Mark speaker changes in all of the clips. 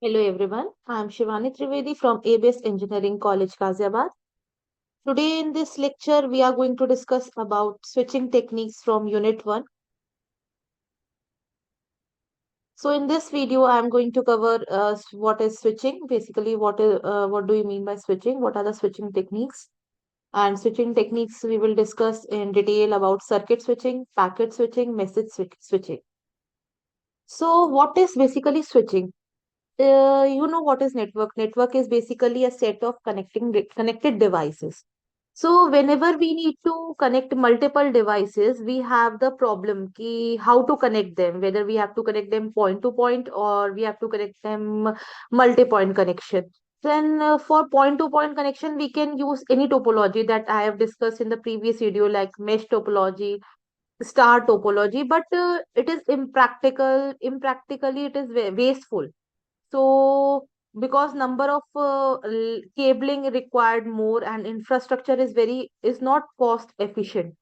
Speaker 1: Hello everyone, I am Shivani Trivedi from ABS Engineering College, Ghaziabad. Today in this lecture, we are going to discuss about switching techniques from Unit 1. So in this video, I am going to cover what is switching, basically what do you mean by switching, what are the switching techniques. And switching techniques we will discuss in detail about circuit switching, packet switching, switching. So what is basically switching? You know what is network? Network is basically a set of connected devices. So whenever we need to connect multiple devices, we have the problem ki how to connect them, whether we have to connect them point to point or we have to connect them multi-point connection. Then for point to point connection, we can use any topology that I have discussed in the previous video, like mesh topology, star topology, but it is impractical. Impractically, it is wasteful. So, because number of cabling required more and infrastructure is not cost efficient.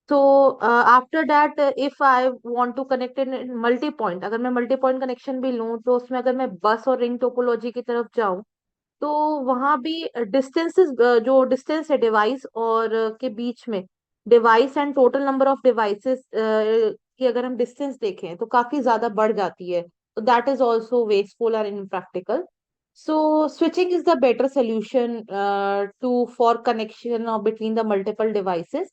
Speaker 1: So after that, if I want to connect it in multi point, अगर मैं multi point connection भी लूँ तो उसमें अगर मैं बस और रिंग टोपोलॉजी की तरफ जाऊं तो वहां भी डिस्टेंसेस जो डिस्टेंस है डिवाइस और के बीच में device and total number of devices की अगर हम डिस्टेंस देखें तो काफी ज्यादा बढ़ जाती है तो दैट इज ऑल्सो वेस्टफुल और impractical so switching is the better solution to for connection between the multiple devices.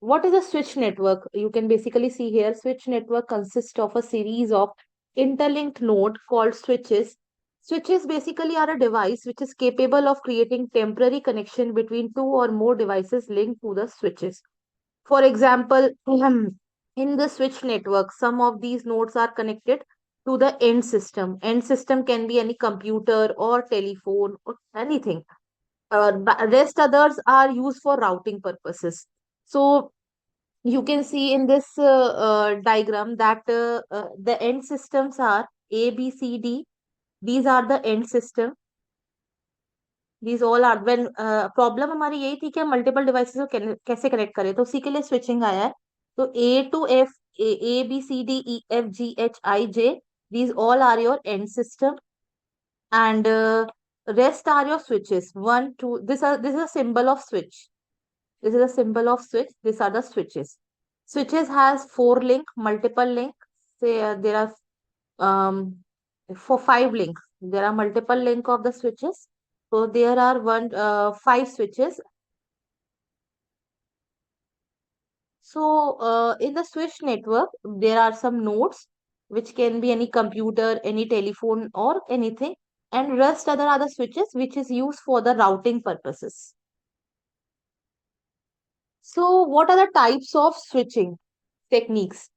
Speaker 1: What is a switch network? You can basically see here switch network consists of a series of interlinked node called switches. Switches basically are a device which is capable of creating temporary connection between two or more devices linked to the switches. For example, in the switch network, some of these nodes are connected to the end system. End system can be any computer or telephone or anything. Rest others are used for routing purposes. So you can see in this diagram that the end systems are A, B, C, D. These are the end system. These all are when problem हमारी यही थी कि हम multiple devices को कैसे connect करें तो उसी के लिए स्विचिंग आया है. तो A to F, A B C D E F G H I J, these all are your end system, and rest are your switches. One, two. This is a symbol of switch. This is a symbol of switch. These are the switches. Switches has four link, multiple link. Say there are for five links. There are multiple link of the switches. So there are five switches. So in the switch network, there are some nodes which can be any computer, any telephone, or anything. And rest other are the switches which is used for the routing purposes. So what are the types of switching techniques?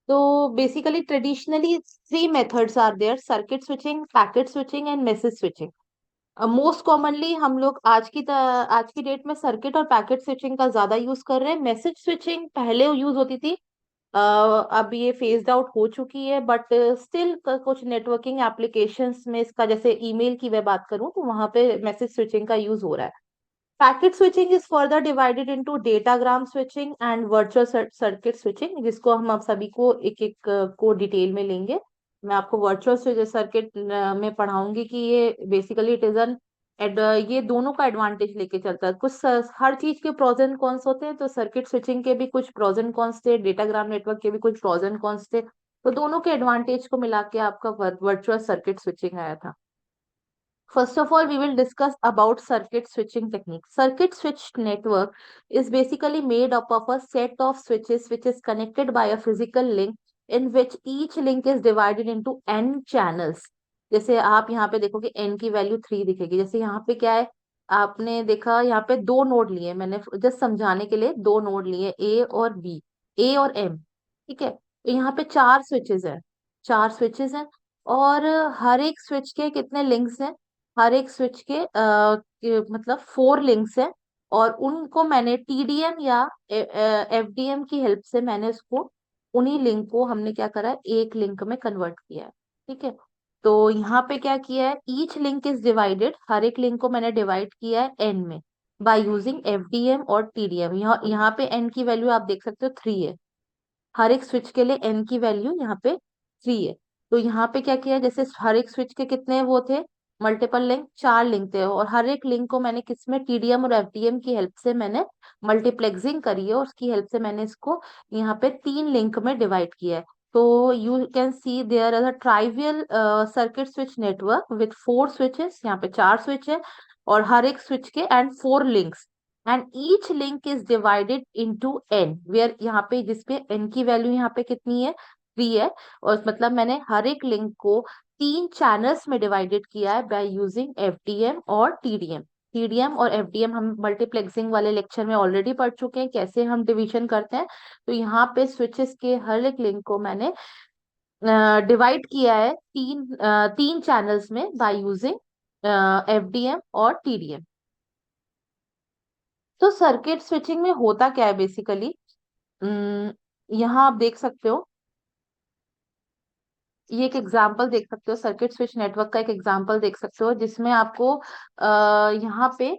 Speaker 1: So basically, traditionally, three methods are there: circuit switching, packet switching, and message switching. Most commonly हम लोग आज की date में circuit और packet switching का ज्यादा use कर रहे हैं. मैसेज स्विचिंग पहले यूज होती थी, अब ये फेज्ड आउट हो चुकी है, बट स्टिल कुछ नेटवर्किंग एप्लीकेशंस में इसका, जैसे ईमेल की मैं बात करूं तो वहां पे मैसेज स्विचिंग का यूज हो रहा है. Packet switching is further divided into datagram switching and virtual circuit switching, जिसको हम आप सभी को एक एक को डिटेल में लेंगे. मैं आपको वर्चुअल सर्किट में पढ़ाऊंगी कि ये बेसिकली इट इज एन ये दोनों का एडवांटेज लेके चलता है. हर चीज के प्रोज एंड कॉन्स होते हैं, तो सर्किट स्विचिंग के भी कुछ प्रोज एंड कॉन्स थे, डेटाग्राम नेटवर्क के भी कुछ प्रोज एंड कॉन्स थे. तो दोनों के एडवांटेज को मिला के आपका वर्चुअल सर्किट स्विचिंग आया था. First of all, we will discuss about circuit switching technique. Circuit switch network is basically made up of a set of switches which is connected by a physical link in which each link is divided into n channels. जैसे आप यहाँ पे देखोगे n की value 3 दिखेगी. जैसे यहाँ पे क्या है, आपने देखा यहाँ पे दो नोड लिए, मैंने जस्ट समझाने के लिए दो नोड लिए A और B, A और M. ठीक है, तो यहाँ पे चार स्विचेस है, चार स्विचेस हैं. और हर एक स्विच के कितने लिंक्स हैं, हर एक स्विच मतलब फोर लिंक्स हैं. और उनको मैंने टीडीएम या एफडीएम की हेल्प से मैंने उसको, उन्हीं लिंक को हमने क्या करा है, एक लिंक में कन्वर्ट किया है. ठीक है, तो यहाँ पे क्या किया है, ईच लिंक इज डिवाइडेड, हर एक लिंक को मैंने डिवाइड किया है एन में बाय यूजिंग एफडीएम और टीडीएम. यहाँ पे एन की वैल्यू आप देख सकते हो 3 है. हर एक स्विच के लिए एन की वैल्यू यहाँ पे 3 है. तो यहाँ पे क्या किया, जैसे हर एक स्विच के कितने वो थे, मल्टीपल लिंक, 4 लिंक थे, और हर एक लिंक को मैंने किसमें, टीडीएम और एफडीएम की हेल्प से मैंने मल्टीप्लेक्सिंग करी है, और उसकी हेल्प से मैंने इसको यहाँ पे 3 लिंक में डिवाइड किया है। तो you can see there as a trivial circuit switch network with 4 switches, यहाँ पे 4 स्विच है, और हर एक स्विच के and 4 links, and each link is divided into N, where यहाँ पे जिसपे एन की वैल्यू यहाँ पे कितनी है, 3 है, और मतलब मैंने हर एक लिंक को 3 चैनल्स में डिवाइडेड किया है बाय यूजिंग एफडीएम और टीडीएम। टीडीएम और एफडीएम हम मल्टीप्लेक्सिंग वाले लेक्चर में ऑलरेडी पढ़ चुके हैं, कैसे हम डिवीजन करते हैं। तो यहाँ पे स्विचेस के हर एक लिंक को मैंने डिवाइड किया है 3 चैनल्स में बाय यूजिंग एफडीएम और टीडीएम। तो सर्किट स्विचिंग में होता क्या है बेसिकली, यहाँ आप देख सकते हो, ये एक एग्जांपल देख सकते हो, सर्किट स्विच नेटवर्क का एक एग्जांपल देख सकते हो, जिसमें आपको यहाँ पे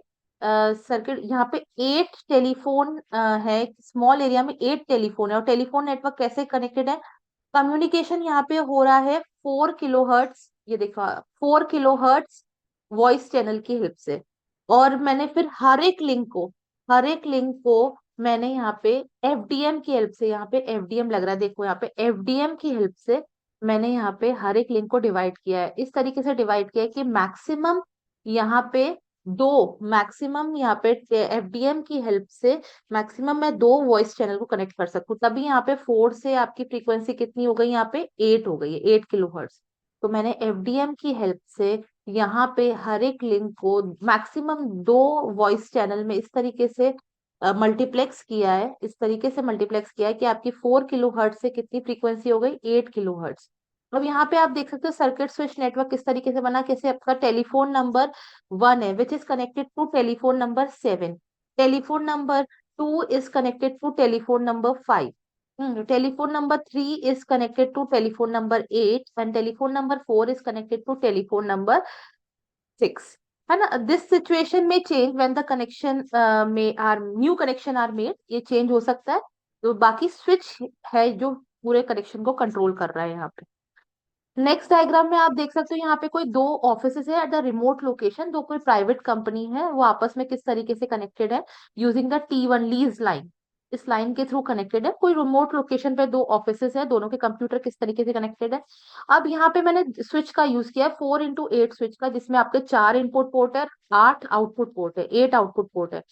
Speaker 1: सर्किट, यहाँ पे 8 टेलीफोन है, स्मॉल एरिया में 8 टेलीफोन है, और टेलीफोन नेटवर्क कैसे कनेक्टेड है, कम्युनिकेशन यहाँ पे हो रहा है 4 किलोहर्ट्ज, ये देखो 4 किलोहर्ट्ज वॉइस चैनल की हेल्प से। और मैंने फिर हर एक लिंक को मैंने यहाँ पे एफडीएम की हेल्प से, यहाँ पे एफडीएम लग रहा है, देखो यहाँ पे एफडीएम की हेल्प से मैंने यहाँ पे हर एक लिंक को डिवाइड किया है, इस तरीके से डिवाइड किया है कि मैक्सिमम यहाँ पे दो मैक्सिमम यहाँ पे एफडीएम की हेल्प से मैक्सिमम मैं 2 वॉइस चैनल को कनेक्ट कर सकूं, तभी यहाँ पे 4 से आपकी फ्रीक्वेंसी कितनी हो गई, यहाँ पे 8 हो गई है, 8 किलोहर्ट्ज। तो मैंने एफडीएम की हेल्प से यहाँ पे हर एक लिंक को मैक्सिमम 2 वॉइस चैनल में इस तरीके से मल्टीप्लेक्स किया है, इस तरीके से मल्टीप्लेक्स किया है कि आपकी 4 किलोहर्ट्ज से कितनी फ्रीक्वेंसी हो गई, 8 किलोहर्ट्ज। अब यहाँ पे आप देख सकते हो सर्किट स्विच नेटवर्क किस तरीके से बना, कैसे आपका टेलीफोन नंबर 1 है which is connected to telephone number 7, telephone number 2 is connected to telephone number 5. Telephone number 3 is connected to telephone number 8 and telephone number 4 is connected to telephone number 6. है ना, this situation में change when the connection में are new connection are made, ये change हो सकता है। तो बाकी स्विच है जो पूरे कनेक्शन को कंट्रोल कर रहा है यहाँ पे। नेक्स्ट डायग्राम में आप देख सकते हो, यहाँ पे कोई 2 ऑफिसेज है एट द रिमोट लोकेशन, दो कोई प्राइवेट कंपनी है, वो आपस में किस तरीके से कनेक्टेड है, using the T1 lease line, इस लाइन के थ्रू कनेक्टेड है। कोई रिमोट लोकेशन पे 2 ऑफिसेज है, दोनों के कंप्यूटर किस तरीके से कनेक्टेड है। अब यहाँ पे मैंने स्विच का यूज किया है 4x8 स्विच का, जिसमें आपके 4 इनपुट पोर्ट है, 8 आउटपुट पोर्ट है, 8 आउटपुट पोर्ट है।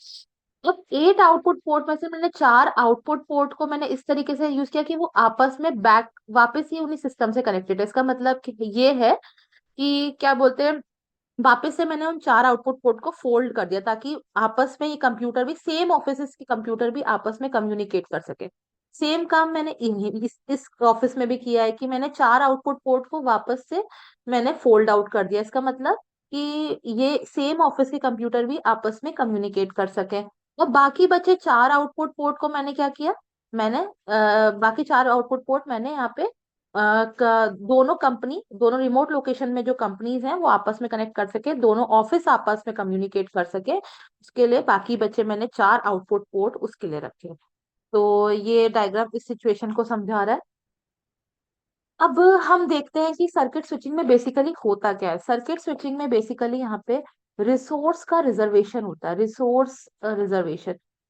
Speaker 1: अब 8 आउटपुट पोर्ट में से मैंने 4 आउटपुट पोर्ट को मैंने इस तरीके से यूज किया कि वो आपस में बैक वापस ही उन्हीं सिस्टम से कनेक्टेड है। इसका मतलब कि ये है कि क्या बोलते हैं, वापस से मैंने उन 4 आउटपुट पोर्ट को फोल्ड कर दिया ताकि आपस में ये कंप्यूटर भी, सेम ऑफिस के कंप्यूटर भी आपस में कम्युनिकेट कर सके। सेम काम मैंने इस ऑफिस में भी किया है कि मैंने 4 आउटपुट पोर्ट को वापस से मैंने फोल्ड आउट कर दिया। इसका मतलब कि ये सेम ऑफिस के कंप्यूटर भी आपस में कम्युनिकेट कर सके। और बाकी बचे 4 आउटपुट पोर्ट को मैंने क्या किया, मैंने बाकी 4 आउटपुट पोर्ट मैंने यहाँ पे दोनों रिमोट लोकेशन में जो कंपनीज हैं वो आपस में कनेक्ट कर सके, दोनों ऑफिस आपस में कम्युनिकेट कर सके, उसके लिए बाकी बचे मैंने 4 आउटपुट पोर्ट उसके लिए रखे। तो ये डायग्राम इस सिचुएशन को समझा रहा है। अब हम देखते हैं कि सर्किट स्विचिंग में बेसिकली होता क्या है। सर्किट स्विचिंग में बेसिकली यहाँ पे रिसोर्स का रिजर्वेशन होता है,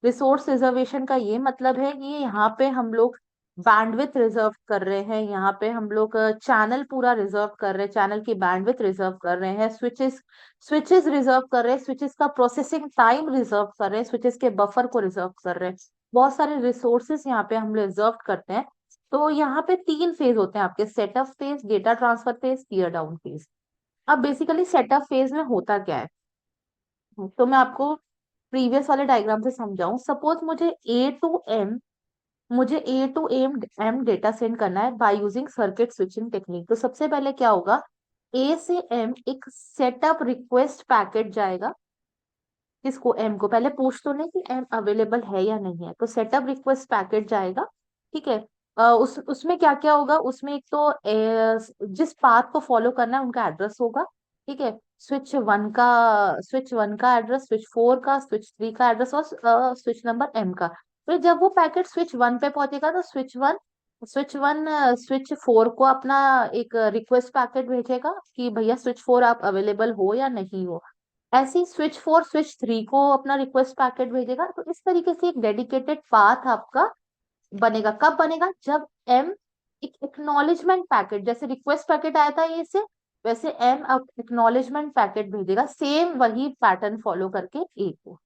Speaker 1: रिसोर्स रिजर्वेशन का ये मतलब है कि यहाँ पे हम लोग बैंडविथ रिजर्व कर रहे हैं, यहाँ पे हम लोग चैनल पूरा रिजर्व कर रहे हैं, चैनल की बैंडविथ रिजर्व कर रहे हैं, स्विचेस स्विचेस रिजर्व कर रहे हैं, स्विचेस का प्रोसेसिंग टाइम रिजर्व कर रहे हैं, स्विचेस के बफर को रिजर्व कर रहे हैं, बहुत सारे रिसोर्सेस यहाँ पे हम रिजर्व करते हैं। तो यहाँ पे 3 फेज होते हैं आपके, setup phase, data transfer phase, tear down phase. अब बेसिकली सेटअप फेज में होता क्या है, तो मैं आपको प्रीवियस वाले डायग्राम से समझाऊं। सपोज मुझे ए टू एम डेटा सेंड करना है by using circuit switching technique. तो सबसे पहले क्या होगा, ए से एम एक सेटअप रिक्वेस्ट पैकेट जाएगा, किसको, एम को, पहले पूछ तो नहीं कि एम अवेलेबल है या नहीं है, तो सेटअप रिक्वेस्ट पैकेट जाएगा। ठीक है, उसमें क्या क्या होगा, उसमें एक तो जिस पाथ को फॉलो करना है उनका एड्रेस होगा। ठीक है, स्विच 1 का एड्रेस, स्विच 4 का, स्विच 3 का एड्रेस, और स्विच नंबर एम का। फिर जब वो पैकेट स्विच 1 पे पहुंचेगा तो स्विच 1 स्विच 1 स्विच 4 को अपना एक रिक्वेस्ट पैकेट भेजेगा कि भैया स्विच 4 आप अवेलेबल हो या नहीं हो। ऐसे ही स्विच 4 स्विच 3 को अपना रिक्वेस्ट पैकेट भेजेगा। तो इस तरीके से एक डेडिकेटेड पाथ आपका बनेगा। कब बनेगा? जब एम एक एक्नॉलेजमेंट पैकेट, जैसे रिक्वेस्ट पैकेट आया था ये से, वैसे एम अब एक्नॉलेजमेंट पैकेट भेजेगा, सेम वही पैटर्न फॉलो करके ए को।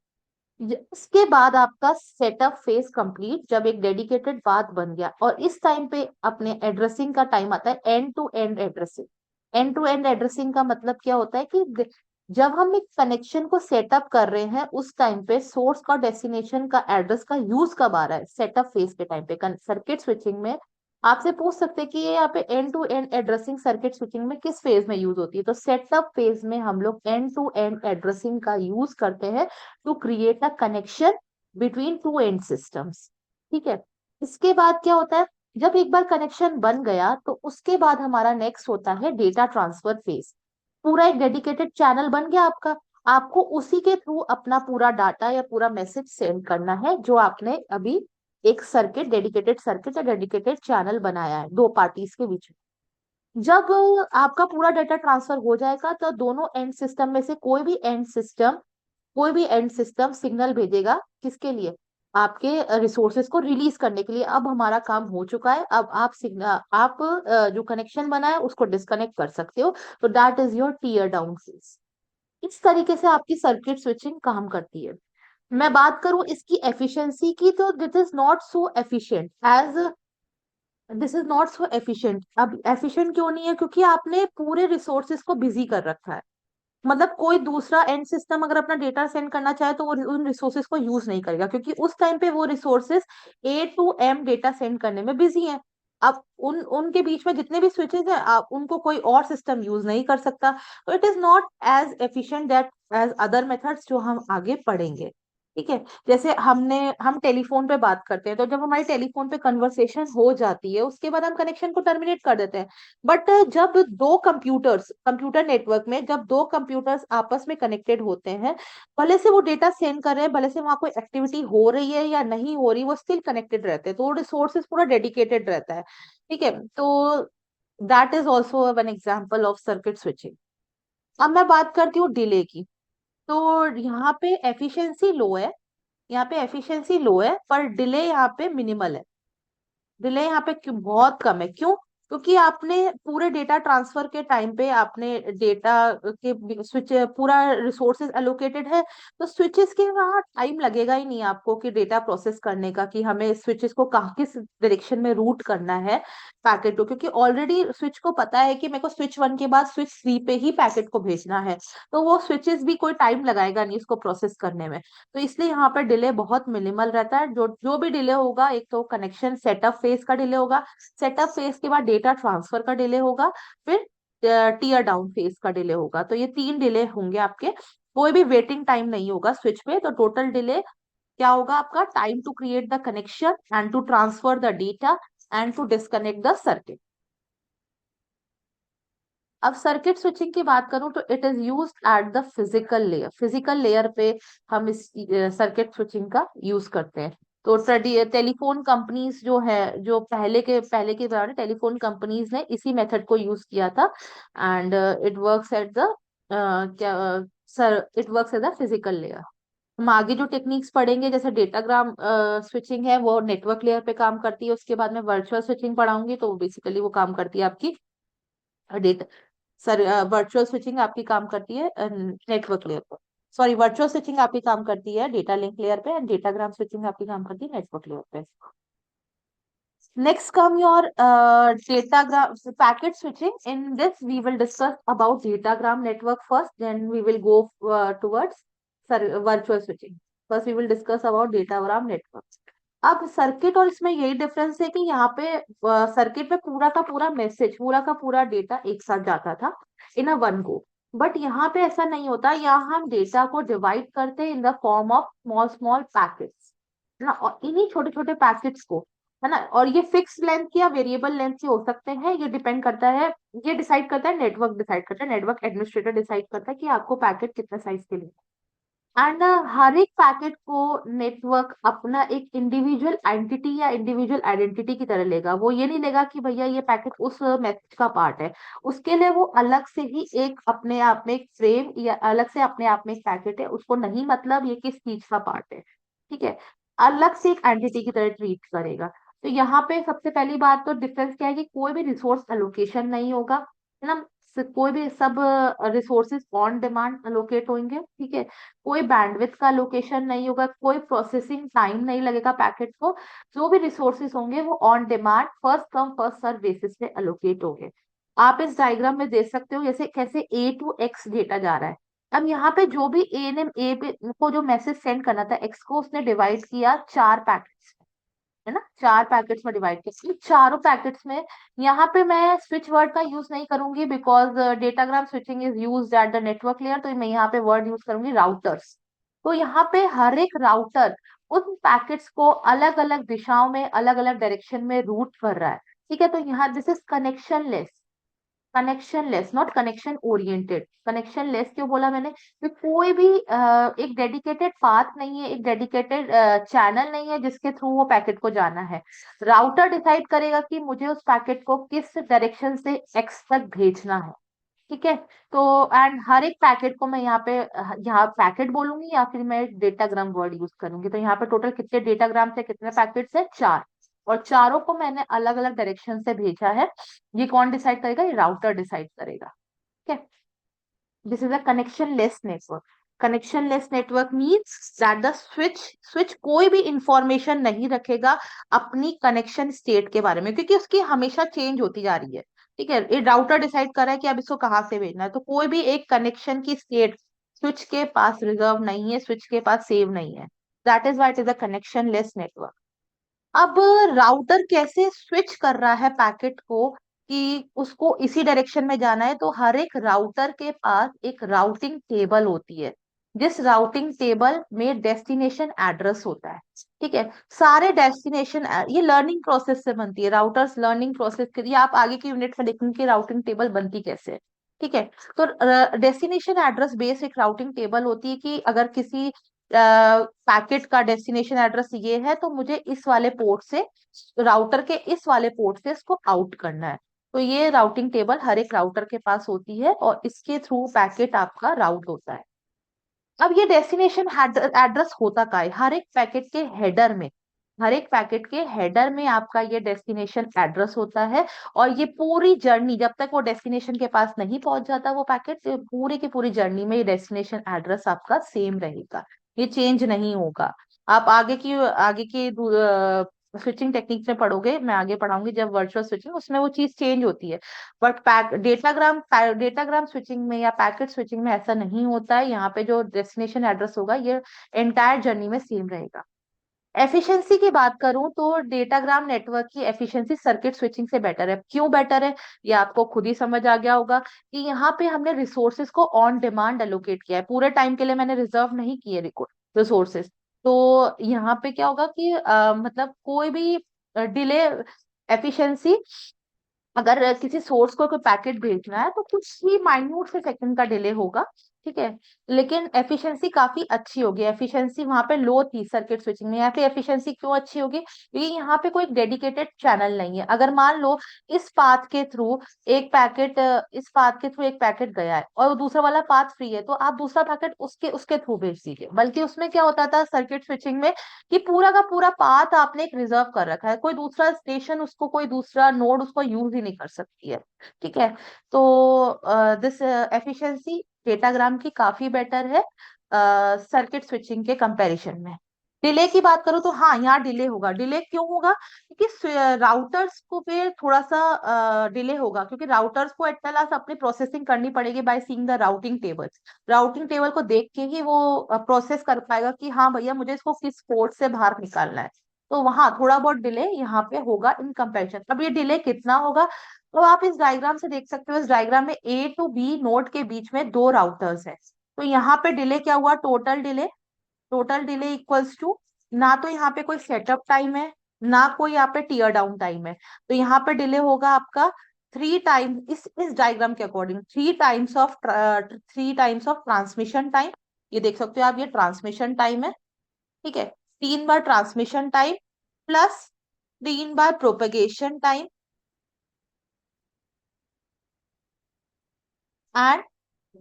Speaker 1: इसके बाद आपका सेटअप फेज कंप्लीट, जब एक डेडिकेटेड बात बन गया। और इस टाइम पे अपने एड्रेसिंग का टाइम आता है end to end addressing. End to end addressing का मतलब क्या होता है कि जब हम एक कनेक्शन को सेटअप कर रहे हैं उस टाइम पे सोर्स का डेस्टिनेशन का एड्रेस का यूज कब आ रहा है, सेटअप फेज के टाइम पे। सर्किट स्विचिंग में आपसे पूछ सकते हैं कि ये यहाँ पे end to end addressing circuit switching में किस फेज में यूज होती है, तो सेटअप फेज में हम लोग एंड टू एंड एड्रेसिंग का यूज करते हैं to create a connection between two end systems. ठीक है। इसके बाद क्या होता है, जब एक बार कनेक्शन बन गया तो उसके बाद हमारा नेक्स्ट होता है डेटा ट्रांसफर फेज। पूरा एक डेडिकेटेड चैनल बन गया आपका। आपको उसी के थ्रू अपना पूरा डाटा या पूरा मैसेज सेंड करना है, जो आपने अभी एक सर्किट, डेडिकेटेड सर्किट या डेडिकेटेड चैनल बनाया है दो पार्टीज के बीच में। जब आपका पूरा डाटा ट्रांसफर हो जाएगा तो दोनों एंड सिस्टम में से कोई भी एंड सिस्टम सिग्नल भेजेगा, किसके लिए? आपके रिसोर्सेज को रिलीज करने के लिए। अब हमारा काम हो चुका है, अब आप सिग्नल, आप जो कनेक्शन बना है उसको डिस्कनेक्ट कर सकते हो। तो that is your tear down phase. इस तरीके से आपकी सर्किट स्विचिंग काम करती है। मैं बात करूं इसकी एफिशिएंसी की, तो this is not so efficient. अब एफिशिएंट क्यों नहीं है? क्योंकि आपने पूरे रिसोर्सेज को बिजी कर रखा है। मतलब कोई दूसरा एंड सिस्टम अगर अपना डेटा सेंड करना चाहे तो वो उन रिसोर्सेज को यूज नहीं करेगा, क्योंकि उस टाइम पे वो resources A to M data send करने में बिजी हैं। अब उनके बीच में जितने भी स्विचेस हैं, आप उनको कोई और सिस्टम यूज नहीं कर सकता। तो it is not as efficient that as other methods जो हम आगे पढ़ेंगे। ठीक है। जैसे हम टेलीफोन पे बात करते हैं, तो जब हमारी टेलीफोन पे कन्वर्सेशन हो जाती है उसके बाद हम कनेक्शन को टर्मिनेट कर देते हैं। बट जब दो कंप्यूटर्स, कंप्यूटर नेटवर्क में जब दो कंप्यूटर्स आपस में कनेक्टेड होते हैं, भले से वो डेटा सेंड कर रहे हैं, भले से वहां कोई एक्टिविटी हो रही है या नहीं हो रही, वो स्टिल कनेक्टेड रहते हैं, तो रिसोर्सेज पूरा डेडिकेटेड रहता है। ठीक है। तो that is also one example of circuit switching. अब मैं बात करती हूँ डिले की। तो यहाँ पे एफिशिएंसी लो है, यहाँ पे एफिशिएंसी लो है, पर डिले यहाँ पे मिनिमल है। डिले यहाँ पे क्यों बहुत कम है? क्यों? क्योंकि आपने पूरे डेटा ट्रांसफर के टाइम पे आपने डेटा के स्विच पूरा रिसोर्सेज एलोकेटेड है, तो स्विचेस के वहाँ टाइम लगेगा ही नहीं आपको कि डेटा प्रोसेस करने का, कि हमें स्विचेस को कहाँ किस डायरेक्शन में रूट करना है पैकेट को, क्योंकि ऑलरेडी स्विच को पता है कि मेरे को स्विच 1 के बाद स्विच 3 पे ही पैकेट को भेजना है। तो वो स्विचेस भी कोई टाइम लगाएगा नहीं इसको प्रोसेस करने में। तो इसलिए यहाँ पर डिले बहुत मिनिमल रहता है। जो जो भी डिले होगा, एक तो कनेक्शन सेटअप फेज का डिले होगा, सेटअप फेज के बाद डेटा ट्रांसफर का डिले होगा, फिर टीयर डाउन फेज का डिले होगा। तो ये 3 डिले होंगे आपके। कोई भी वेटिंग टाइम नहीं होगा स्विच पे। तो टोटल डिले क्या होगा आपका? Time to create the connection and to transfer the data and to disconnect the circuit. अब सर्किट स्विचिंग की बात करूं तो it is use at the physical layer. Physical layer पे हम इस सर्किट स्विचिंग का यूज करते हैं। तो टेलीफोन कंपनीज जो है, जो पहले के दौरान टेलीफोन कंपनीज ने इसी मेथड को यूज किया था। And it works at the क्या sir it works at the physical layer. हम आगे जो टेक्निक्स पढ़ेंगे, जैसे डेटाग्राम स्विचिंग है, वो नेटवर्क लेयर पे काम करती है। उसके बाद में वर्चुअल स्विचिंग पढ़ाऊंगी, तो बेसिकली वो काम करती है आपकी डेटा सर वर्चुअल स्विचिंग आपकी काम करती है नेटवर्क लेयर पर। सॉरी, वर्चुअल स्विचिंग आपकी काम करती है डेटा लिंक लेयर पे, एंड डेटाग्राम स्विचिंग आपकी काम करती है नेटवर्क लेयर पे। Next come your datagram packet switching. In this, we will discuss about datagram network first. Then we will go towards virtual switching. First, we will discuss about datagram network. अब circuit और इसमें यही difference है कि यहाँ पे circuit में पूरा का पूरा मैसेज, पूरा का पूरा डेटा एक साथ जाता था इन अ वन गो। बट यहाँ पे ऐसा नहीं होता। यहाँ हम डेटा को डिवाइड करते हैं in the form of small small packets ना, और इन्हीं छोटे छोटे पैकेट्स को, है ना, और ये फिक्स लेंथ या वेरिएबल लेंथ के हो सकते हैं। ये डिपेंड करता है, ये डिसाइड करता है नेटवर्क, डिसाइड करता है नेटवर्क एडमिनिस्ट्रेटर, डिसाइड करता है कि आपको पैकेट कितने साइज के लिए। एंड हर एक पैकेट को नेटवर्क अपना एक इंडिविजुअल एंटिटी या इंडिविजुअल आइडेंटिटी की तरह लेगा। वो ये नहीं लेगा कि भैया ये पैकेट उस मैसेज का पार्ट है। उसके लिए वो अलग से ही एक अपने आप में एक फ्रेम या अलग से अपने आप में एक पैकेट है, उसको नहीं मतलब ये किस चीज का पार्ट है, ठीक है, अलग से एक एंटिटी की तरह ट्रीट करेगा। तो यहाँ पे सबसे पहली बात तो डिफरेंस क्या है कि कोई भी रिसोर्स एलोकेशन नहीं होगा, है ना। कोई भी सब रिसोर्सेज ऑन डिमांड एलोकेट होंगे, ठीक है। कोई बैंडविड्थ का लोकेशन नहीं होगा, कोई प्रोसेसिंग टाइम नहीं लगेगा पैकेट को। जो भी रिसोर्सेज होंगे वो on demand first come first serve basis पे एलोकेट होंगे। आप इस डायग्राम में देख सकते हो जैसे कैसे ए टू एक्स डेटा जा रहा है। अब यहाँ पे जो भी ए ने ए पे को जो मैसेज सेंड करना था एक्स को, उसने डिवाइड किया चार पैकेट्स, है ना, चार पैकेट्स में डिवाइड किया। इन चारों पैकेट्स में यहाँ पे मैं स्विच वर्ड का यूज नहीं करूंगी, because datagram switching is used at the network layer, तो मैं यहाँ पे वर्ड यूज करूंगी राउटर्स। तो यहाँ पे हर एक राउटर उन पैकेट्स को अलग अलग दिशाओं में अलग अलग डायरेक्शन में रूट कर रहा है, ठीक है। तो यहाँ this is connection less, connection less not connection oriented. Connection less क्यों बोला मैंने, कि कोई भी एक डेडिकेटेड पाथ नहीं है, एक डेडिकेटेड चैनल नहीं है जिसके थ्रू वो पैकेट को जाना है। राउटर डिसाइड करेगा कि मुझे उस पैकेट को किस डायरेक्शन से एक्स तक भेजना है, ठीक है। तो एंड हर एक पैकेट को मैं यहाँ पे यहाँ पैकेट बोलूंगी या फिर मैं डेटाग्राम वर्ड यूज करूंगी। तो यहाँ पे टोटल कितने डेटाग्राम से कितने पैकेट्स है, चार। और चारों को मैंने अलग अलग डायरेक्शन से भेजा है। ये कौन डिसाइड करेगा, ये राउटर डिसाइड करेगा, ठीक है। This is a connection less network. Connection less network means that the switch switch कोई भी इंफॉर्मेशन नहीं रखेगा अपनी कनेक्शन स्टेट के बारे में, क्योंकि उसकी हमेशा चेंज होती जा रही है, ठीक है। ये राउटर डिसाइड कर रहा है कि अब इसको कहाँ से भेजना है, तो कोई भी एक कनेक्शन की स्टेट स्विच के पास रिजर्व नहीं है, स्विच के पास सेव नहीं है। That is why it is a connection less network. अब राउटर कैसे स्विच कर रहा है पैकेट को कि उसको इसी डायरेक्शन में जाना है, तो हर एक राउटर के पास एक राउटिंग टेबल होती है, जिस राउटिंग टेबल में डेस्टिनेशन एड्रेस होता है, ठीक है। सारे डेस्टिनेशन ये लर्निंग प्रोसेस से बनती है, राउटर्स लर्निंग प्रोसेस के लिए आप आगे की यूनिट में देखेंगे कि राउटिंग टेबल बनती कैसे है, ठीक है। तो डेस्टिनेशन एड्रेस बेस एक राउटिंग टेबल होती है कि अगर किसी पैकेट का डेस्टिनेशन एड्रेस ये है तो मुझे इस वाले पोर्ट से, राउटर के इस वाले पोर्ट से इसको आउट करना है। तो ये राउटिंग टेबल हर एक राउटर के पास होती है और इसके थ्रू पैकेट आपका राउट होता है। अब ये डेस्टिनेशन एड्रेस होता का है हर एक पैकेट के हेडर में, हर एक पैकेट के हेडर में आपका ये डेस्टिनेशन एड्रेस होता है। और ये पूरी जर्नी जब तक वो डेस्टिनेशन के पास नहीं पहुंच जाता वो पैकेट, पूरी की पूरी जर्नी में ये डेस्टिनेशन एड्रेस आपका सेम रहेगा, ये चेंज नहीं होगा। आप आगे की स्विचिंग टेक्निक में पढ़ोगे, मैं आगे पढ़ाऊंगी जब वर्चुअल स्विचिंग, उसमें वो चीज चेंज होती है। बट डेटाग्राम स्विचिंग में या पैकेट स्विचिंग में ऐसा नहीं होता है। यहाँ पे जो डेस्टिनेशन एड्रेस होगा ये एंटायर जर्नी में सेम रहेगा। एफिशिएंसी की बात करूं तो डेटाग्राम नेटवर्क की एफिशिएंसी सर्किट स्विचिंग से बेटर है। क्यों बेटर है, ये आपको खुद ही समझ आ गया होगा कि यहाँ पे हमने रिसोर्सेज को ऑन डिमांड एलोकेट किया है, पूरे टाइम के लिए मैंने रिजर्व नहीं किए रिसोर्सेज। तो यहाँ पे क्या होगा कि मतलब कोई भी डिले, एफिशिएंसी, अगर किसी सोर्स को कोई पैकेट भेजना है तो कुछ ही माइन्यूट से सेकंड का डिले होगा, ठीक है। लेकिन एफिशिएंसी काफी अच्छी होगी। एफिशिएंसी वहां पे लो थी सर्किट स्विचिंग में, यहाँ पे एफिशिएंसी क्यों अच्छी होगी, क्योंकि यहाँ पे कोई डेडिकेटेड चैनल नहीं है। अगर मान लो इस पाथ के थ्रू एक पैकेट गया है और दूसरा वाला पाथ फ्री है, तो आप दूसरा पैकेट उसके उसके थ्रू भेज दीजिए। बल्कि उसमें क्या होता था सर्किट स्विचिंग में कि पूरा का पूरा पाथ आपने एक रिजर्व कर रखा है, कोई दूसरा स्टेशन उसको, कोई दूसरा नोड उसको यूज ही नहीं कर सकती है, ठीक है। तो दिस एफिशिएंसी डेटाग्राम की काफी बेटर है सर्किट स्विचिंग के कंपैरिजन में। डिले की बात करूँ तो हाँ, यहाँ डिले होगा। डिले क्यों होगा, क्योंकि राउटर्स को पे थोड़ा सा डिले होगा, क्योंकि राउटर्स को एट लास्ट अपनी प्रोसेसिंग करनी पड़ेगी by seeing the routing table. Routing table को देख के ही वो प्रोसेस कर पाएगा कि हाँ भैया मुझे इसको किस पोर्ट से बाहर निकालना है। तो वहां थोड़ा बहुत डिले यहाँ पे होगा इन कंपैरिजन। अब ये डिले कितना होगा, तो आप इस डायग्राम से देख सकते हो, इस डायग्राम में ए टू बी नोड के बीच में दो राउटर्स है। तो यहाँ पे डिले क्या हुआ, टोटल डिले इक्वल्स टू, ना तो यहाँ पे कोई सेटअप टाइम है ना कोई यहाँ पे टीयर डाउन टाइम है। तो यहाँ पे डिले होगा आपका थ्री टाइम, इस डायग्राम के according three times of transmission time, ये देख सकते हो आप, ये ट्रांसमिशन टाइम है। ठीक है, 3 बार ट्रांसमिशन टाइम प्लस 3 बार प्रोपेगेशन टाइम एंड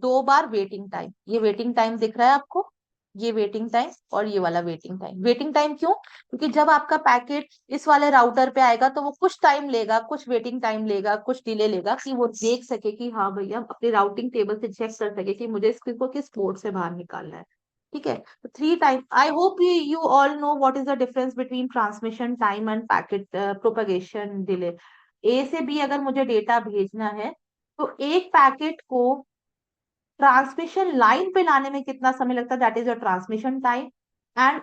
Speaker 1: 2 बार वेटिंग टाइम। ये वेटिंग टाइम दिख रहा है आपको, ये वेटिंग टाइम और ये वाला वेटिंग टाइम। वेटिंग टाइम क्यों? क्योंकि जब आपका पैकेट इस वाले राउटर पे आएगा तो वो कुछ टाइम लेगा, कुछ वेटिंग टाइम लेगा, कुछ डिले लेगा, कि वो देख सके कि हाँ भैया, अपने राउटिंग टेबल से चेक कर सके कि मुझे इसको किस पोर्ट से बाहर निकालना है। ठीक है, तो 3 time. I hope you all know what is the difference between transmission time and packet propagation delay. A से बी अगर मुझे डेटा भेजना है तो एक पैकेट को ट्रांसमिशन लाइन पे लाने में कितना समय लगता है, that is your transmission time. And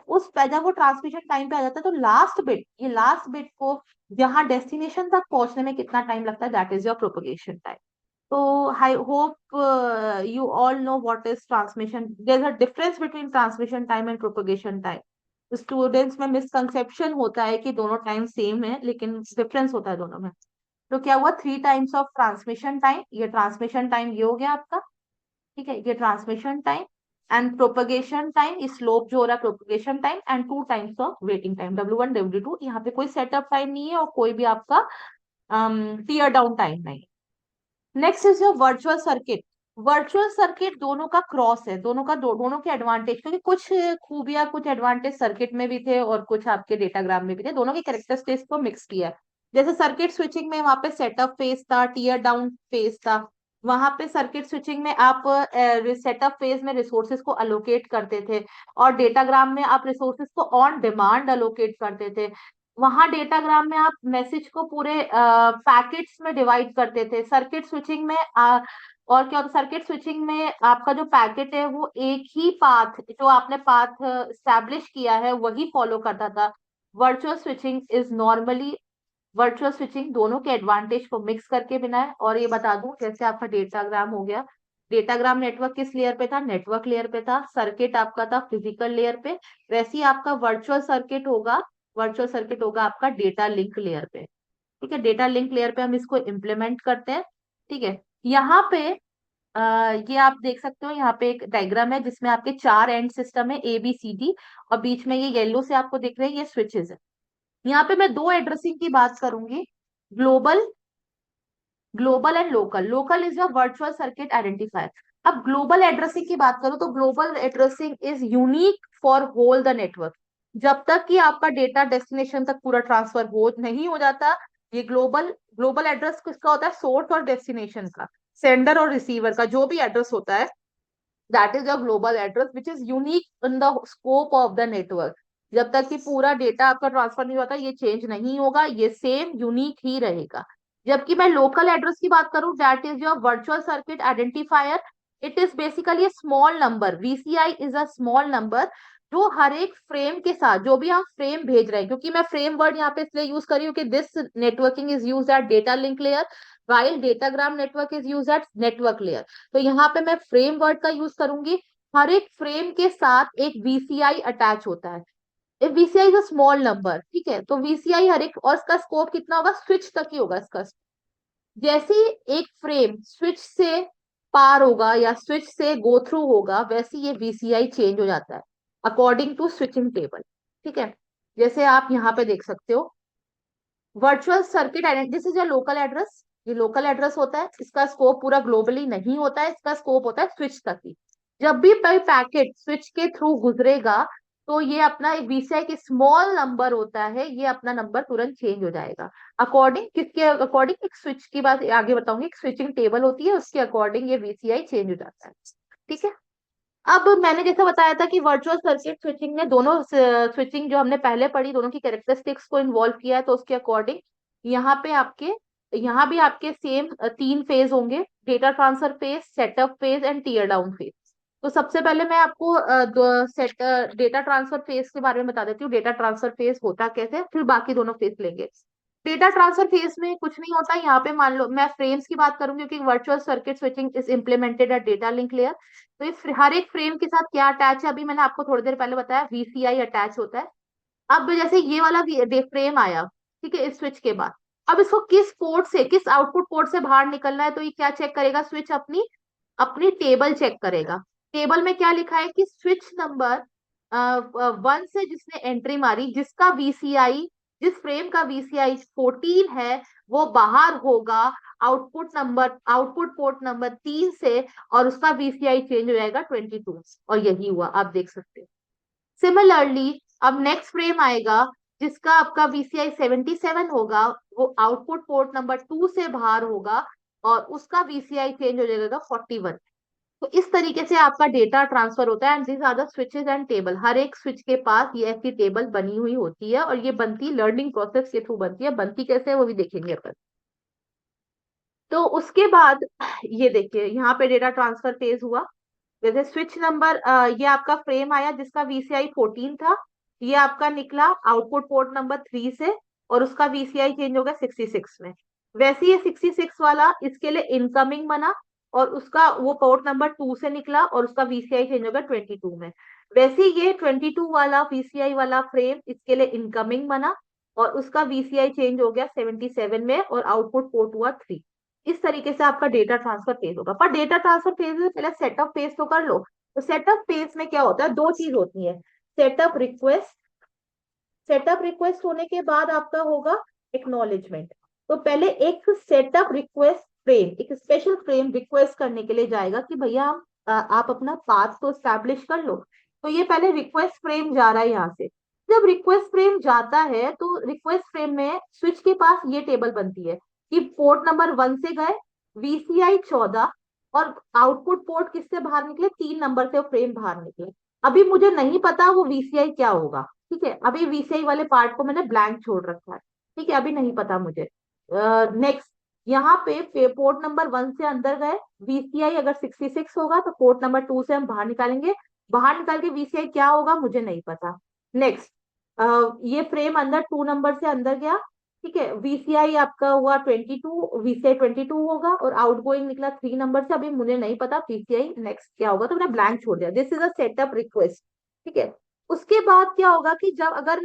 Speaker 1: जब वो ट्रांसमिशन टाइम पे आ जाता है तो लास्ट बिट, ये लास्ट बिट को जहां डेस्टिनेशन तक पहुंचने में कितना टाइम लगता है, that is your propagation time. तो I hope you all know what is transmission. There's a difference between transmission time and propagation time. Students में मिसकंसेप्शन होता है कि दोनों टाइम सेम है, लेकिन डिफरेंस होता है दोनों में। तो क्या हुआ, 3 टाइम्स ऑफ ट्रांसमिशन टाइम, ये ट्रांसमिशन टाइम ये हो गया आपका। ठीक है, ये transmission time and propagation time, slope जो हो रहा है propagation time, and 2 times of waiting time, W1 W2। यहाँ पे कोई सेटअप टाइम नहीं है और कोई भी आपका टीयर डाउन टाइम नहीं। Next is your virtual circuit. Virtual circuit दोनों का क्रॉस है, दोनों का दोनों के एडवांटेज, क्योंकि कुछ खूबियां, कुछ एडवांटेज सर्किट में भी थे और कुछ आपके डेटाग्राम में भी थे, दोनों के कैरेक्टरिस्टिक्स को मिक्स किया है। जैसे सर्किट स्विचिंग में वहां पे सेटअप फेज था, टीयर डाउन फेज था। वहां पे सर्किट स्विचिंग में आप सेटअप फेज में रिसोर्सेज को अलोकेट करते थे, और डेटाग्राम में आप रिसोर्सेज को ऑन डिमांड अलोकेट करते थे। वहां डेटाग्राम में आप मैसेज को पूरे पैकेट्स में डिवाइड करते थे। सर्किट स्विचिंग में और क्या होता, सर्किट स्विचिंग में आपका जो पैकेट है वो एक ही पाथ, जो आपने पाथ स्टैब्लिश किया है वही फॉलो करता था। Virtual switching is normally, virtual switching दोनों के एडवांटेज को मिक्स करके बना है। और ये बता दूं, जैसे आपका डेटाग्राम हो गया, डेटाग्राम नेटवर्क किस लेयर पे था, नेटवर्क लेयर पे था। सर्किट आपका था फिजिकल लेयर पे। वैसे ही आपका वर्चुअल सर्किट होगा, वर्चुअल सर्किट होगा आपका डेटा लिंक लेयर पे। ठीक है, डेटा लिंक लेयर पे हम इसको इम्प्लीमेंट करते हैं। ठीक है, यहाँ पे ये आप देख सकते हो, यहाँ पे एक डायग्राम है जिसमें आपके 4 एंड सिस्टम है, ABCD, और बीच में ये येलो से आपको दिख रहे हैं, ये स्विचेस है। यहाँ पे मैं 2 एड्रेसिंग की बात करूंगी, global, global and local. Local is your virtual circuit identifier. अब ग्लोबल एड्रेसिंग की बात करूं तो global addressing is unique for whole the network. जब तक कि आपका डेटा डेस्टिनेशन तक पूरा ट्रांसफर हो नहीं हो जाता, ये ग्लोबल, ग्लोबल एड्रेस किसका होता है, सोर्स और डेस्टिनेशन का, सेंडर और रिसीवर का जो भी एड्रेस होता है, that is a global address which is unique in the scope of the network. जब तक कि पूरा डेटा आपका ट्रांसफर नहीं होता, ये चेंज नहीं होगा, ये सेम यूनिक ही रहेगा। जबकि मैं लोकल एड्रेस की बात करूं, that is your virtual circuit identifier. It is basically A small number, VCI is a small number, जो हर एक फ्रेम के साथ, जो भी हम फ्रेम भेज रहे हैं, क्योंकि मैं फ्रेम वर्ड यहाँ पे इसलिए यूज कर रही हूँ कि this networking is use at data link layer, while datagram network is use at network layer. तो यहाँ पे मैं फ्रेम वर्ड का यूज करूंगी। हर एक फ्रेम के साथ एक VCI अटैच होता है। VCI is a small number, ठीक है, तो VCI हर एक, और इसका स्कोप कितना होगा, स्विच तक ही होगा इसका। जैसे ही एक फ्रेम स्विच से पार होगा या स्विच से गो थ्रू होगा, वैसे ये VCI चेंज हो जाता है अकॉर्डिंग टू स्विचिंग टेबल। ठीक है, जैसे आप यहाँ पे देख सकते हो, virtual circuit identity, this is your local address. ये लोकल एड्रेस होता है, इसका स्कोप पूरा ग्लोबली नहीं होता है, इसका स्कोप होता है स्विच तक ही। जब भी कोई पैकेट स्विच के थ्रू गुजरेगा, तो ये अपना एक VCI के स्मॉल नंबर होता है, ये अपना नंबर तुरंत चेंज हो जाएगा अकॉर्डिंग, किसके अकॉर्डिंग, एक स्विच की बात आगे बताऊंगी, एक स्विचिंग टेबल होती है, उसके अकॉर्डिंग ये VCI चेंज हो जाता है। ठीक है, अब मैंने जैसा बताया था कि वर्चुअल सर्किट स्विचिंग ने दोनों स्विचिंग जो हमने पहले पढ़ी, दोनों की कैरेक्टरिस्टिक्स को इन्वॉल्व किया है, तो उसके अकॉर्डिंग यहाँ पे आपके, यहाँ भी आपके सेम 3 फेज होंगे, data transfer phase, setup phase and tear down phase. तो सबसे पहले मैं आपको डेटा ट्रांसफर फेज के बारे में बता देती हूँ, डेटा ट्रांसफर फेज होता कैसे, फिर बाकी दोनों फेज लेंगे। डेटा ट्रांसफर फेज में कुछ नहीं होता, यहाँ पे मान लो मैं फ्रेम्स की बात करूंगी, क्योंकि virtual circuit switching is implemented eight data link layer. तो इस हर एक फ्रेम के साथ क्या अटैच है, अभी मैंने आपको थोड़ी देर पहले बताया, VCI अटैच होता है। अब जैसे ये वाला फ्रेम आया, ठीक है, इस स्विच के बाद, अब इसको किस पोर्ट से, किस आउटपुट पोर्ट से बाहर निकलना है, तो ये क्या चेक करेगा, स्विच अपनी अपनी टेबल चेक करेगा। टेबल में क्या लिखा है कि स्विच नंबर 1 से जिसने एंट्री मारी, जिसका वीसीआई, जिस फ्रेम का वीसीआई 14 है, वो बाहर होगा आउटपुट पोर्ट नंबर 3 से, और उसका वीसीआई चेंज हो जाएगा 22। और यही हुआ, आप देख सकते हैं। सिमिलरली अब नेक्स्ट फ्रेम आएगा जिसका आपका वीसीआई 77 होगा, वो आउटपुट पोर्ट नंबर 2 से बाहर होगा, और उसका वीसीआई चेंज हो जाएगा 41। तो इस तरीके से आपका डेटा ट्रांसफर होता है। And this are the switches and table. हर एक स्विच के पास ये ऐसी टेबल बनी हुई होती है, और ये बनती लर्निंग प्रोसेस के थ्रू बनती है। बनती कैसे है वो भी देखेंगे अपन। तो उसके बाद ये देखिए यहाँ पे डेटा ट्रांसफर फेज हुआ। जैसे स्विच नंबर, ये आपका फ्रेम आया जिसका वीसीआई 14 था, ये आपका निकला आउटपुट पोर्ट नंबर 3 से, और उसका वीसीआई चेंज हो गया 66 में। वैसे ही ये 66 वाला इसके लिए इनकमिंग बना, और उसका वो पोर्ट नंबर 2 से निकला, और उसका वीसीआई चेंज हो गया 22 में। वैसे ही ये 22 वाला वीसीआई वाला फ्रेम इसके लिए इनकमिंग बना, और उसका वीसीआई चेंज हो गया 77 में, और आउटपुट पोर्ट हुआ 3। इस तरीके से आपका डेटा ट्रांसफर फेज होगा। पर डेटा ट्रांसफर फेज में पहले सेटअप फेज तो कर लो। तो सेटअप फेज में क्या होता है, दो चीज होती है। सेटअप रिक्वेस्ट, सेटअप रिक्वेस्ट होने के बाद आपका होगा एक्नॉलेजमेंट। तो पहले एक सेटअप रिक्वेस्ट फ्रेम, एक स्पेशल फ्रेम रिक्वेस्ट करने के लिए जाएगा कि भैया हम आप अपना पाथ तो स्टैब्लिश कर लो। तो ये पहले रिक्वेस्ट फ्रेम जा रहा है यहाँ से। जब रिक्वेस्ट फ्रेम जाता है तो रिक्वेस्ट फ्रेम में स्विच के पास ये टेबल बनती है कि पोर्ट नंबर 1 से गए, वीसीआई 14, और आउटपुट पोर्ट किससे बाहर निकले, 3 नंबर से फ्रेम बाहर निकले। अभी मुझे नहीं पता वो वीसीआई क्या होगा। ठीक है, अभी वीसीआई वाले पार्ट को मैंने ब्लैंक छोड़ रखा है। ठीक है, अभी नहीं पता मुझे। नेक्स्ट, यहाँ पे पोर्ट नंबर 1 से अंदर गए, वीसीआई अगर 66 होगा तो पोर्ट नंबर 2 से हम बाहर निकालेंगे। बाहर निकाल के वीसीआई क्या होगा मुझे नहीं पता। नेक्स्ट, ये फ्रेम अंदर 2 नंबर से अंदर गया। ठीक है, वीसीआई आपका हुआ 22, वीसीआई 22 होगा, और आउटगोइंग निकला 3 नंबर से। अभी मुझे नहीं पता वीसीआई नेक्स्ट क्या होगा, तो मैंने ब्लैंक छोड़ दिया। This is a setup request. ठीक है, उसके बाद क्या होगा कि जब अगर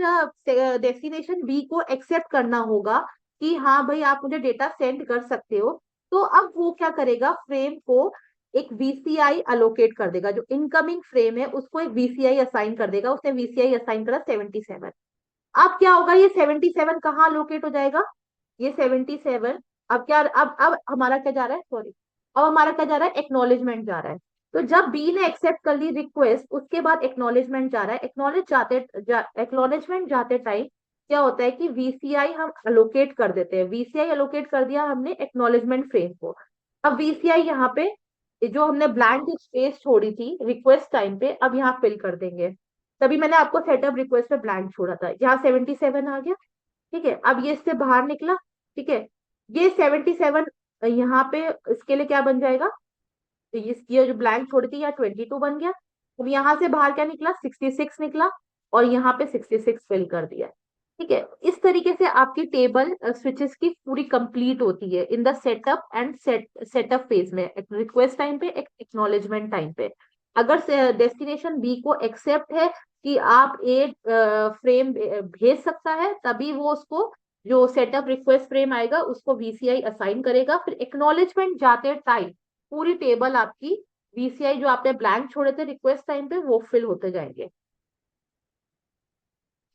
Speaker 1: डेस्टिनेशन बी को एक्सेप्ट करना होगा कि हाँ भाई आप मुझे डेटा सेंड कर सकते हो, तो अब वो क्या करेगा, फ्रेम को एक वीसीआई अलोकेट कर देगा। जो इनकमिंग फ्रेम है उसको एक वीसीआई असाइन कर देगा। उसने वीसीआई असाइन करा 77। अब क्या होगा, ये 77 कहाँ लोकेट हो जाएगा, ये 77। अब क्या, अब हमारा क्या जा रहा है, सॉरी, अब हमारा क्या जा रहा है, एक्नॉलेजमेंट जा रहा है। तो जब बी ने एक्सेप्ट कर ली रिक्वेस्ट, उसके बाद एक्नॉलेजमेंट जा रहा है। एक्नॉलेजमेंट जाते टाइम क्या होता है कि वीसीआई हम अलोकेट कर देते हैं। वीसीआई अलोकेट कर दिया हमने एक्नॉलेजमेंट फ्रेम को। अब वीसीआई यहाँ पे जो हमने ब्लैंक स्पेस छोड़ी थी रिक्वेस्ट टाइम पे, अब यहाँ फिल कर देंगे। तभी मैंने आपको सेटअप रिक्वेस्ट पे ब्लैंक छोड़ा था। यहाँ 77 आ गया। ठीक है, अब ये इससे बाहर निकला। ठीक है, ये 77 यहाँ पे इसके लिए क्या बन जाएगा, तो ये जो ब्लैंक छोड़ी थी यहाँ 22 बन गया। अब यहाँ से बाहर क्या निकला, 66 निकला, और यहाँ पे 66 फिल कर दिया। ठीक है, इस तरीके से आपकी टेबल स्विचेस की पूरी कंप्लीट होती है in the setup and setup phase में, रिक्वेस्ट टाइम पे, एक्नॉलेजमेंट टाइम पे। अगर डेस्टिनेशन बी को एक्सेप्ट है कि आप एक फ्रेम भेज सकता है, तभी वो उसको जो सेटअप रिक्वेस्ट फ्रेम आएगा उसको वीसीआई असाइन करेगा। फिर एक्नॉलेजमेंट जाते टाइम पूरी टेबल आपकी वीसीआई जो आपने ब्लैंक छोड़े थे रिक्वेस्ट टाइम पे वो फिल होते जाएंगे।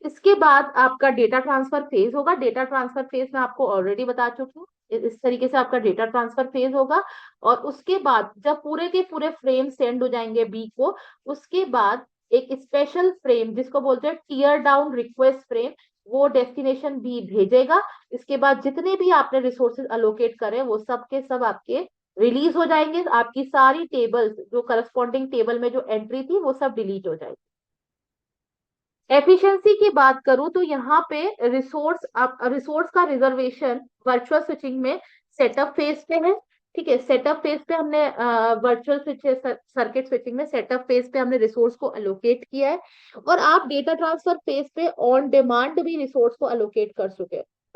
Speaker 1: इसके बाद आपका डेटा ट्रांसफर फेज होगा। डेटा ट्रांसफर फेज मैं आपको ऑलरेडी बता चुकी हूँ। इस तरीके से आपका डेटा ट्रांसफर फेज होगा। और उसके बाद जब पूरे के पूरे फ्रेम सेंड हो जाएंगे बी को, उसके बाद एक स्पेशल फ्रेम जिसको बोलते हैं टीयर डाउन रिक्वेस्ट फ्रेम, वो डेस्टिनेशन बी भेजेगा। इसके बाद जितने भी आपने रिसोर्सेज अलोकेट करे वो सब के सब आपके रिलीज हो जाएंगे। आपकी सारी टेबल्स जो करस्पॉन्डिंग टेबल में जो एंट्री थी वो सब डिलीट हो जाएगी। एफिशिएंसी की बात करूं तो यहाँ पे रिसोर्स का रिजर्वेशन वर्चुअल स्विचिंग में सेटअप फेज पे है। ठीक है, सेटअप फेज पे हमने वर्चुअल स्विच सर्किट स्विचिंग में सेटअप फेज पे हमने रिसोर्स को अलोकेट किया है। और आप डेटा ट्रांसफर फेज पे ऑन डिमांड भी रिसोर्स को अलोकेट कर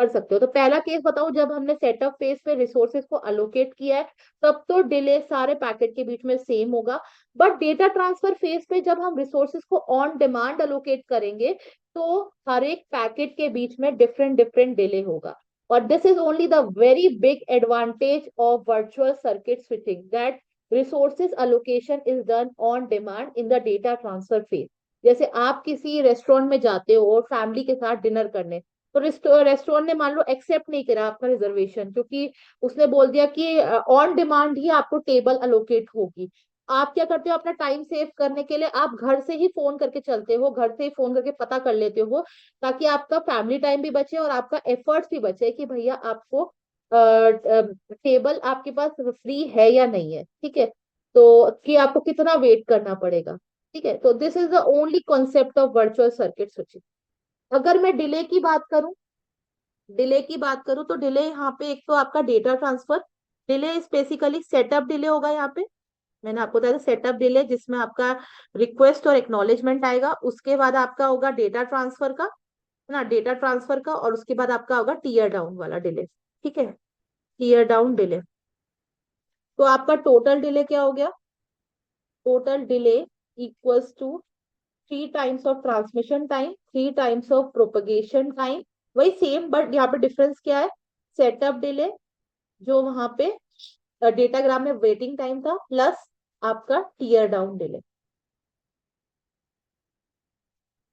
Speaker 1: सकते हो। तो पहला केस बताओ, जब हमने सेटअप फेज पे रिसोर्सेज को अलोकेट किया है तब तो डिले सारे पैकेट के बीच में सेम होगा। बट डेटा ट्रांसफर फेज पे जब हम रिसोर्सेज को ऑन डिमांड अलोकेट करेंगे तो हर एक पैकेट के बीच में डिफरेंट डिफरेंट डिले होगा। और this is only the very big advantage of virtual circuit switching, that resources allocation is done on demand in the data transfer phase. जैसे आप किसी रेस्टोरेंट में जाते हो और फैमिली के साथ डिनर करने, तो रेस्टोरेंट ने मान लो एक्सेप्ट नहीं करा आपका रिजर्वेशन, क्योंकि उसने बोल दिया कि ऑन डिमांड ही आपको टेबल अलोकेट होगी। आप क्या करते हो, अपना टाइम सेव करने के लिए आप घर से ही फोन करके चलते हो, घर से ही फोन करके पता कर लेते हो, ताकि आपका फैमिली टाइम भी बचे और आपका एफर्ट्स भी बचे कि भैया आपको टेबल आपके पास फ्री है या नहीं है, ठीक है, तो कि आपको कितना वेट करना पड़ेगा। ठीक है, तो this is the only concept of virtual circuit switching. अगर मैं डिले की बात करूं, तो डिले यहाँ पे एक तो आपका data transfer delay is basically setup delay होगा यहाँ पे। मैंने आपको बताया सेटअप डिले, जिसमें आपका रिक्वेस्ट और एक्नॉलेजमेंट आएगा, उसके बाद आपका होगा डेटा ट्रांसफर का, है ना, डेटा ट्रांसफर का, और उसके बाद आपका होगा टीयर डाउन वाला डिले। ठीक है, टीयर डाउन डिले। तो आपका टोटल डिले क्या हो गया, total delay equals to 3 times of transmission time, 3 times of propagation time. वही सेम, बट यहाँ पे डिफरेंस क्या है, सेटअप डिले जो वहां पे डेटाग्राम में वेटिंग टाइम था, प्लस आपका टीयर डाउन डिले।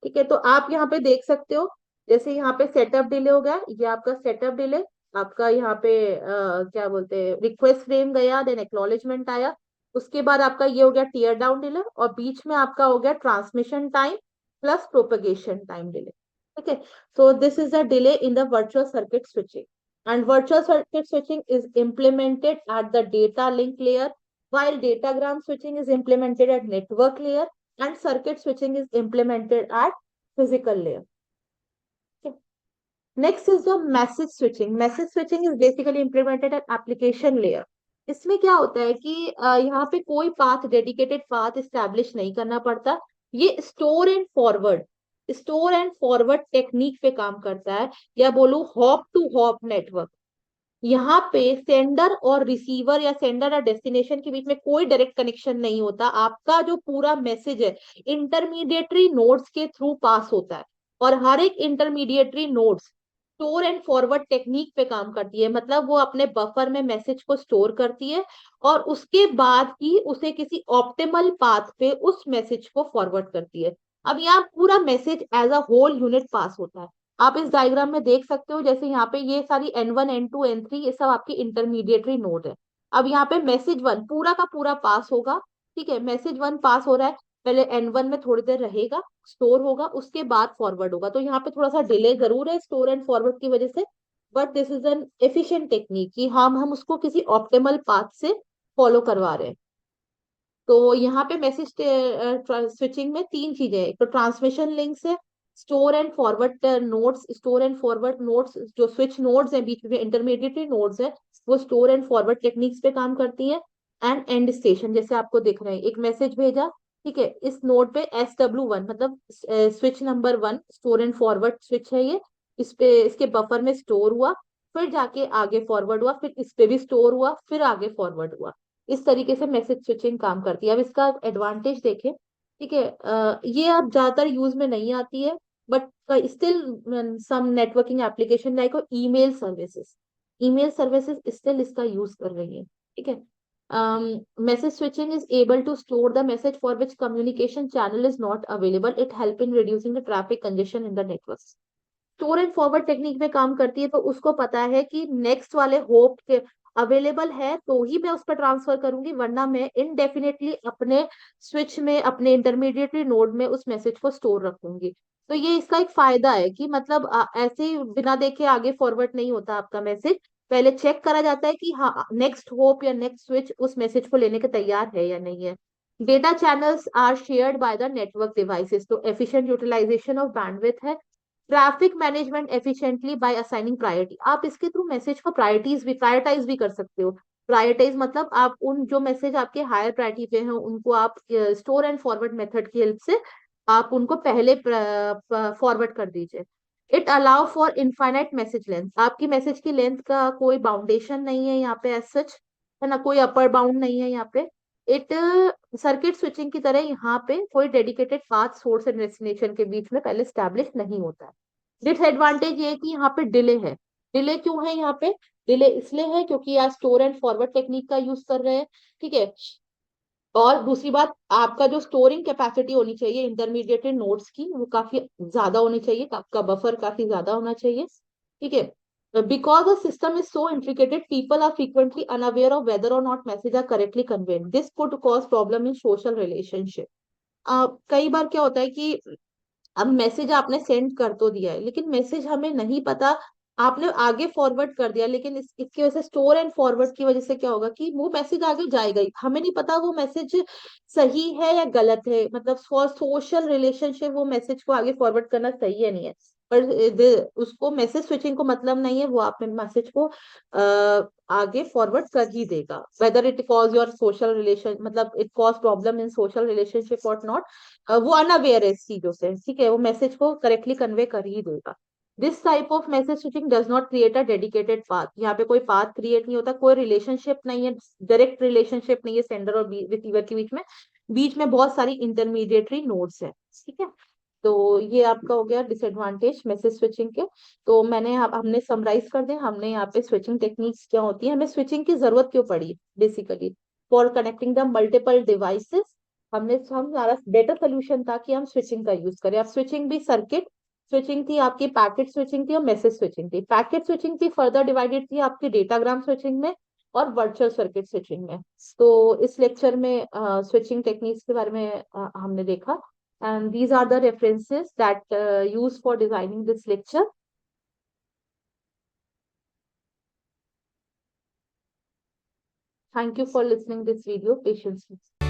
Speaker 1: ठीक है, तो आप यहाँ पे देख सकते हो, जैसे यहाँ पे सेटअप डिले हो गया, ये आपका सेटअप डिले, आपका यहाँ पे क्या बोलते हैं, रिक्वेस्ट फ्रेम गया, देन एक्नॉलेजमेंट आया, उसके बाद आपका ये हो गया टीयर डाउन डिले, और बीच में आपका हो गया transmission time plus propagation time delay. ठीक है, so this is the delay in the virtual circuit switching, and virtual circuit switching is implemented at the data link layer, while datagram switching is implemented at network layer, and circuit switching is implemented at physical layer. Okay. Next is the message switching. Message switching is basically implemented at application layer. इसमें क्या होता है कि यहाँ पे कोई path, dedicated path establish नहीं करना पड़ता। ये स्टोर एंड फॉरवर्ड टेक्निक पे काम करता है, या बोलूं हॉप टू हॉप नेटवर्क। यहाँ पे सेंडर और रिसीवर या सेंडर और डेस्टिनेशन के बीच में कोई डायरेक्ट कनेक्शन नहीं होता। आपका जो पूरा मैसेज है इंटरमीडिएटरी नोड्स के थ्रू पास होता है, और हर एक intermediary nodes store and forward technique पे काम करती है। मतलब वो अपने बफर में मैसेज को स्टोर करती है, और उसके बाद ही उसे किसी ऑप्टिमल पाथ पे उस मैसेज को फॉरवर्ड करती है। अब यहाँ पूरा message as a whole unit pass होता है। आप इस डायग्राम में देख सकते हो, जैसे यहाँ पे ये सारी N1 N2 N3 ये सब आपकी इंटरमीडिएटरी नोड है। अब यहाँ पे मैसेज वन पूरा का पूरा पास होगा। ठीक है, मैसेज वन पास हो रहा है, पहले N1 में थोड़ी देर रहेगा, स्टोर होगा, उसके बाद फॉरवर्ड होगा। तो यहाँ पे थोड़ा सा डिले जरूर है स्टोर एंड फॉरवर्ड की वजह से, but this is an efficient technique कि हम उसको किसी ऑप्टिमल पाथ से फॉलो करवा रहे हैं। तो यहाँ पे मैसेज स्विचिंग में 3 चीजें हैं। एक तो ट्रांसमिशन लिंक्स है, store and forward nodes, store and forward nodes जो स्विच नोड्स हैं बीच में इंटरमीडिएटरी नोड्स है, वो स्टोर एंड फॉरवर्ड टेक्निक्स पे काम करती है। एंड स्टेशन जैसे आपको दिख रहा है, एक मैसेज भेजा, ठीक है, इस नोड पे SW1 मतलब switch number 1 store and forward switch है ये, इस पे इसके बफर में स्टोर हुआ, फिर जाके आगे फॉरवर्ड हुआ, फिर इस पे भी स्टोर हुआ, फिर आगे फॉरवर्ड हुआ। इस तरीके से मैसेज स्विचिंग काम करती है। अब इसका एडवांटेज देखें, ठीक है, ये अब ज्यादातर यूज में नहीं आती है, but still some networking application like email services still इसका यूज कर रही है। ठीक है, message switching is able to store the message for which communication channel is not available. It help in reducing the traffic congestion in the networks. Store and forward technique में काम करती है, तो उसको पता है कि नेक्स्ट वाले होप के अवेलेबल है तो ही मैं उस पर ट्रांसफर करूंगी, वरना मैं इनडेफिनेटली अपने स्विच में, अपने इंटरमीडिएटरी नोड में उस मैसेज को स्टोर रखूंगी। तो ये इसका एक फायदा है कि मतलब ऐसे ही बिना देखे आगे फॉरवर्ड नहीं होता आपका मैसेज, पहले चेक करा जाता है कि हाँ नेक्स्ट होप या नेक्स्ट स्विच उस मैसेज को लेने के तैयार है या नहीं है। Data channels are shared by the network devices, तो एफिशिएंट यूटिलाइजेशन ऑफ बैंडविड्थ है। Traffic management efficiently by assigning priority, आप इसके थ्रू मैसेज को प्रायोरिटाइज भी कर सकते हो। प्रायोरिटाइज मतलब आप उन जो मैसेज आपके हायर प्रायोरिटी पे हैं उनको आप स्टोर एंड फॉरवर्ड मेथड की हेल्प से आप उनको पहले फॉरवर्ड कर दीजिए। It allow for infinite message length, आपकी मैसेज की लेंथ का कोई बाउंडेशन नहीं है यहाँ पे एज सच, है ना, कोई अपर बाउंड नहीं है यहाँ पे। इट सर्किट स्विचिंग की तरह यहाँ पे कोई dedicated path source and destination के बीच में पहले स्टैब्लिश नहीं होता है। डिसएडवांटेज ये है कि यहाँ पे डिले है। डिले क्यों है यहाँ पे, डिले इसलिए है क्योंकि आप स्टोर एंड फॉरवर्ड टेक्निक का यूज कर रहे हैं। ठीक है, और दूसरी बात, आपका जो स्टोरिंग कैपेसिटी होनी चाहिए इंटरमीडिएटेड नोट्स की, वो काफी ज्यादा होनी चाहिए, आपका बफर काफी ज्यादा होना चाहिए, ठीक है। Because the system is so intricated, people are frequently unaware of whether और not message are correctly conveyed, this could cause problem in social relationship. कई बार क्या होता है कि अब मैसेज आपने सेंड कर तो दिया है, लेकिन मैसेज हमें नहीं पता, आपने आगे फॉरवर्ड कर दिया, लेकिन इसकी वजह से स्टोर एंड फॉरवर्ड की वजह से क्या होगा कि वो मैसेज आगे जाएगा ही, हमें नहीं पता वो मैसेज सही है या गलत है, मतलब फॉर सोशल रिलेशनशिप वो मैसेज को आगे फॉरवर्ड करना सही है नहीं है। पर उसको मैसेज स्विचिंग को मतलब नहीं है, वो आपने मैसेज को आगे फॉरवर्ड कर ही देगा, whether it cause your social relation, मतलब it cause problem in social relationship और नॉट, वो अनअवेयर है इस चीजों से, ठीक है, वो मैसेज को करेक्टली कन्वे कर ही देगा। This type of message switching does not create a dedicated path, यहाँ पे कोई पाथ क्रिएट नहीं होता, कोई रिलेशनशिप नहीं है, डायरेक्ट रिलेशनशिप नहीं है सेंडर और रिसीवर के बीच में, बीच में बहुत सारी इंटरमीडिएटरी नोड्स है, ठीक है। तो ये आपका हो गया डिसएडवांटेज मैसेज स्विचिंग के। तो हमने समराइज कर दिया, हमने यहाँ पे स्विचिंग टेक्निक्स क्या होती है, हमें स्विचिंग की जरूरत क्यों पड़ी basically, for connecting the multiple devices, हम हमारा बेटर सोल्यूशन था कि हम स्विचिंग का यूज करें। अब स्विचिंग भी सर्किट स्विचिंग थी, आपकी पैकेट स्विचिंग थी और मैसेज स्विचिंग थी। पैकेट स्विचिंग थी फर्दर डिवाइडेड थी आपकी डेटाग्राम स्विचिंग में और वर्चुअल सर्किट स्विचिंग में। तो इस लेक्चर में स्विचिंग टेक्निक्स के बारे में हमने देखा, and these are the references that used for designing this lecture. Thank you for listening this video patiently.